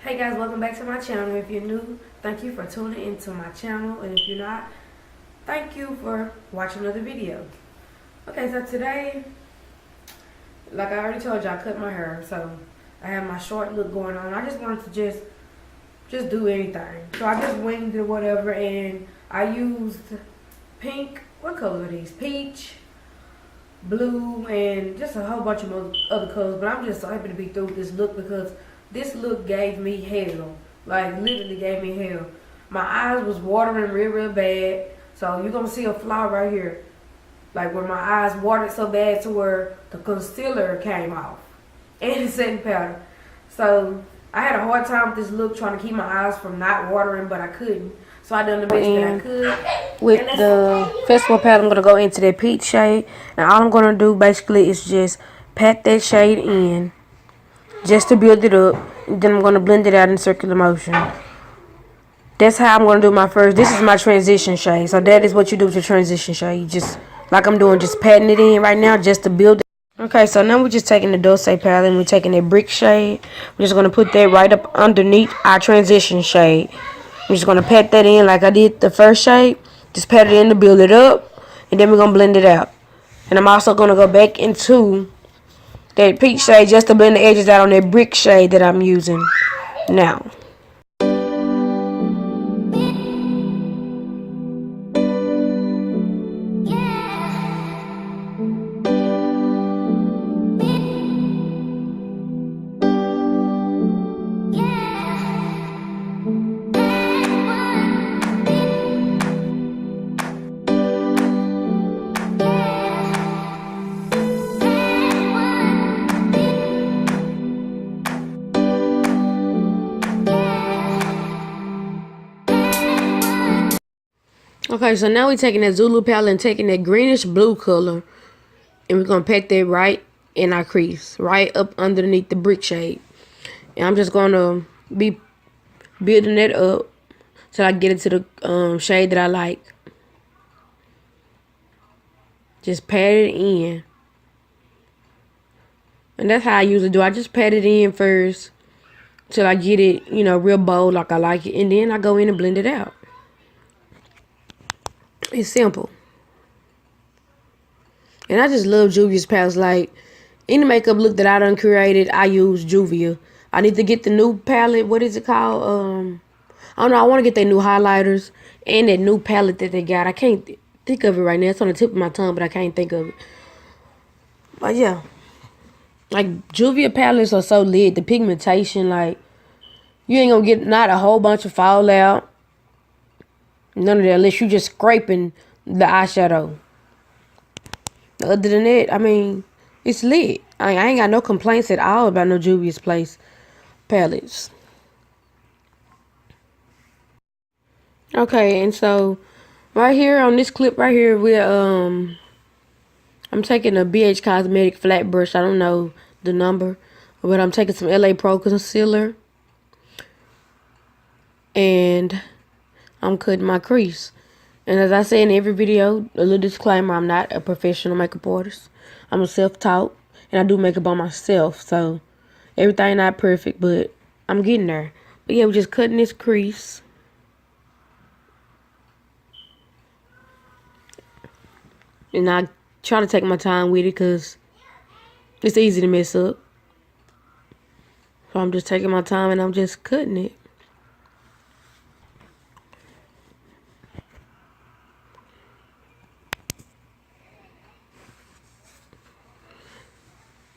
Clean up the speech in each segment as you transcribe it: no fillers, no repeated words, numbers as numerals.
Hey guys, welcome back to my channel. If you're new, thank you for tuning into my channel, and if you're not, thank you for watching another video. Okay, so today, like I already told you, I cut my hair, so I have my short look going on. I just wanted to just do anything. So I just winged it or whatever, and I used pink, what color are these? Peach, blue, and just a whole bunch of other colors. But I'm just so happy to be through with this look because this look gave me hell. Like, literally gave me hell. My eyes was watering real bad. So you're going to see a flaw right here. Like, where my eyes watered so bad to where the concealer came off. And the setting powder. So I had a hard time with this look, trying to keep my eyes from not watering, but I couldn't. So I done the best that I could. With the festival palette, I'm going to go into that peach shade. And all I'm going to do basically is just pat that shade in, just to build it up. And then I'm going to blend it out in circular motion. That's how I'm going to do my first. This is my transition shade. So that is what you do with your transition shade. You just, like I'm doing, just patting it in right now just to build it. Okay, so now we're just taking the Douce palette and we're taking that brick shade. We're just going to put that right up underneath our transition shade. I'm just going to pat that in like I did the first shade. Just pat it in to build it up. And then we're going to blend it out. And I'm also going to go back into that peach shade just to blend the edges out on that brick shade that I'm using now. Okay, so now we're taking that Zulu palette and taking that greenish blue color, and we're going to pat that right in our crease, right up underneath the brick shade. And I'm just going to be building that up till I get it to the shade that I like. Just pat it in. And that's how I usually do. I just pat it in first till I get it, you know, real bold like I like it. And then I go in and blend it out. It's simple. And I just love Juvias palettes. Like, any makeup look that I done created, I use Juvia. I need to get the new palette. What is it called? I don't know. I want to get their new highlighters and that new palette that they got. I can't think of it right now. It's on the tip of my tongue, but I can't think of it. But yeah. Like, Juvia palettes are so lit. The pigmentation, like, you ain't gonna get not a whole bunch of fallout. None of that, unless you just scraping the eyeshadow. Other than that, I mean, it's lit. I ain't got no complaints at all about no Juvias Place palettes. Okay, and so right here on this clip right here, I'm taking a BH Cosmetic flat brush. I don't know the number, but I'm taking some LA Pro concealer, and I'm cutting my crease. And as I say in every video, a little disclaimer, I'm not a professional makeup artist. I'm a self-taught, and I do makeup on myself. So everything not perfect, but I'm getting there. But yeah, we're just cutting this crease. And I try to take my time with it because it's easy to mess up. So I'm just taking my time and I'm just cutting it.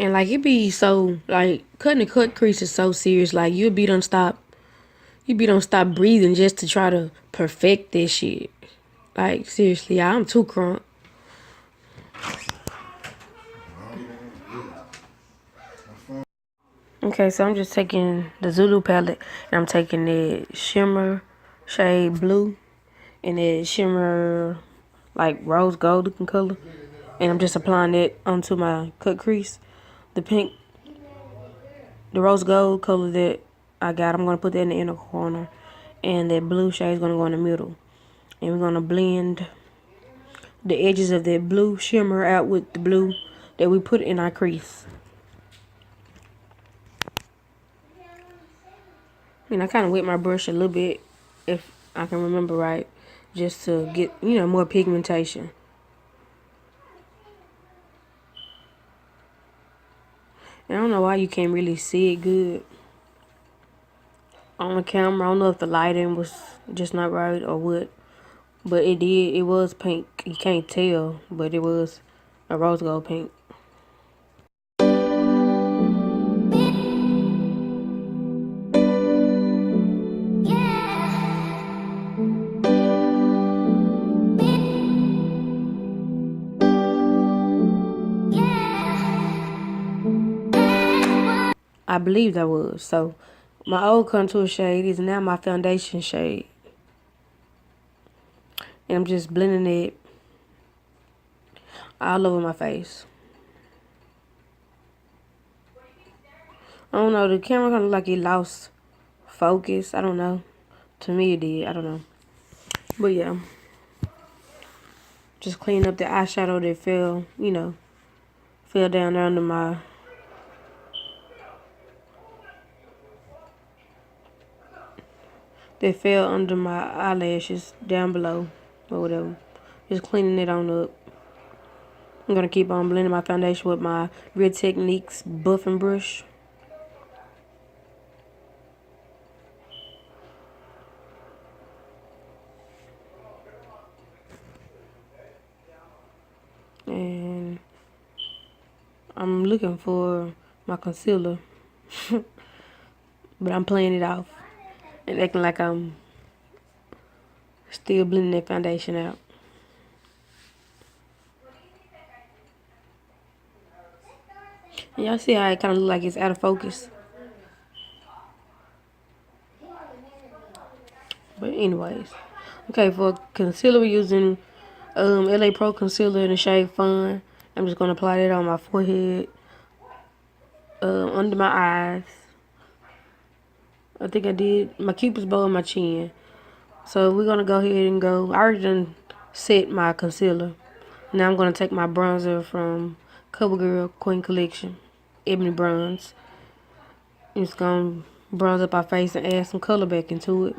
And like, it be so, like, cutting a cut crease is so serious. Like, you don't stop breathing just to try to perfect this shit. Like, seriously, I'm too crunk. Okay, so I'm just taking the Zulu palette, and I'm taking the shimmer shade blue and the shimmer, like, rose gold looking color. And I'm just applying it onto my cut crease. The rose gold color that I got, I'm going to put that in the inner corner. And that blue shade is going to go in the middle. And we're going to blend the edges of that blue shimmer out with the blue that we put in our crease. I kind of wet my brush a little bit, if I can remember right, just to get, more pigmentation. And I don't know why you can't really see it good on the camera. I don't know if the lighting was just not right or what, but it was pink. You can't tell, but it was a rose gold pink. I believe that was. So my old contour shade is now my foundation shade. And I'm just blending it all over my face. I don't know, the camera kind of like it lost focus. I don't know. To me it did. I don't know. But yeah. Just clean up the eyeshadow that fell, fell down there under my... That fell under my eyelashes down below or whatever. Just cleaning it on up. I'm going to keep on blending my foundation with my Real Techniques buffing brush. And I'm looking for my concealer. But I'm playing it off and acting like I'm still blending that foundation out. And y'all see how it kind of look like it's out of focus? But anyways. Okay, for concealer we're using LA Pro concealer in the shade Fawn. I'm just going to apply that on my forehead, under my eyes. I think I did my cupid's bow and my chin. So we're going to go ahead and go. I already done set my concealer. Now I'm going to take my bronzer from Covergirl Queen Collection, Ebony Bronze. I'm just going to bronze up our face and add some color back into it.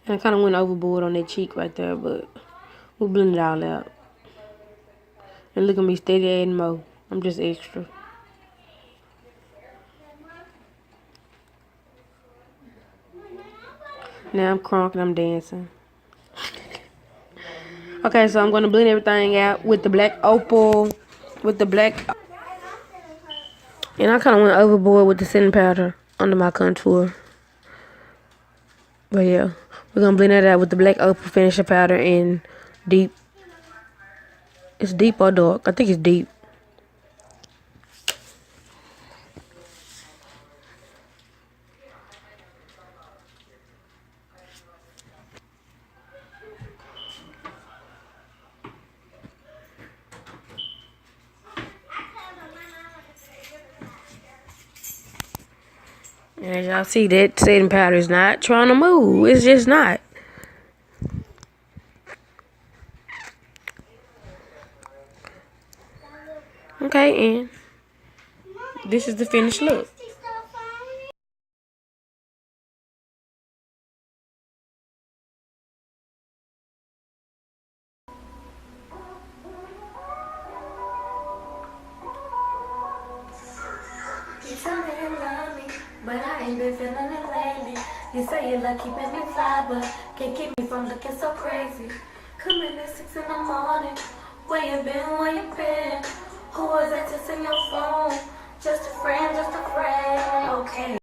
And I kind of went overboard on that cheek right there, but we'll blend it all out. And look at me steady adding more. I'm just extra. Now I'm crunk and I'm dancing. Okay, so I'm going to blend everything out with the black Opal. And I kind of went overboard with the setting powder under my contour. But yeah, we're going to blend that out with the black Opal finishing powder in deep. It's deep or dark? I think it's deep. And as y'all see, that setting powder is not trying to move. It's just not. Okay, and this is the finished look. You tell me you love me, but I ain't been feeling it lately. You say you love keeping me fly, but can't keep me from looking so crazy. Coming at 6 in the morning. Where you been, where you been? Who was that just in your phone? Just a friend, okay.